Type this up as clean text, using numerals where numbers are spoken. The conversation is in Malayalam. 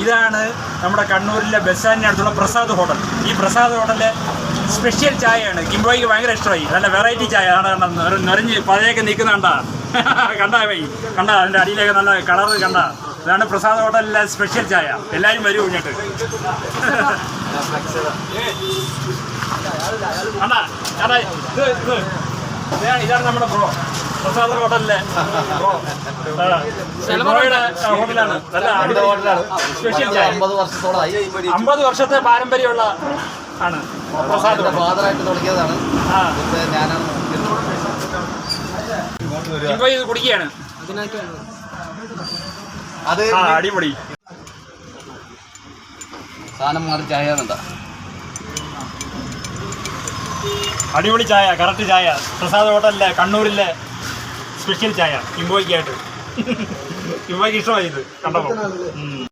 ഇതാണ് നമ്മുടെ കണ്ണൂരിലെ ബസ് സ്റ്റാൻഡിന് അടുത്തുള്ള പ്രസാദ് ഹോട്ടൽ. ഈ പ്രസാദ് ഹോട്ടലിലെ സ്പെഷ്യൽ ചായയാണ്. കിംബോയ്ക്ക് ഭയങ്കര ഇഷ്ടമായി. നല്ല വെറൈറ്റി ചായ ആണ്. നിറഞ്ഞ് പഴയൊക്കെ നിൽക്കുന്ന കണ്ടാ വൈ കണ്ടാ അതിൻ്റെ അടിയിലേക്ക് നല്ല കളറ് കണ്ടാ. ഇതാണ് പ്രസാദ് ഹോട്ടലിലെ സ്പെഷ്യൽ ചായ. എല്ലാവരും വരൂ ഇങ്ങോട്ട്. ഇതാണ് നമ്മുടെ ബ്രോ പ്രസാദ് ഹോട്ടലിലെ ഹോട്ടലാണ്. സ്പെഷ്യൽ ചായ 50 വർഷത്തെ പാരമ്പര്യമുള്ള ആണ് പ്രസാദ്. ഫാദറായിട്ട് തുടങ്ങിയതാണ്. ഇപ്പോൾ ഇത് കുടിക്കുകയാണ്. അടിപൊളി സാധനം മാറി ചായ എന്താ അടിപൊളി ചായ, കറക്റ്റ് ചായ. പ്രസാദ് ഹോട്ടലിലെ കണ്ണൂരിലെ സ്പെഷ്യൽ ചായ കിംബോയ്ക്കായിട്ട്. കിംബോയ്ക്ക് ഇഷ്ടമായി ഇത് കണ്ടപ്പോൾ.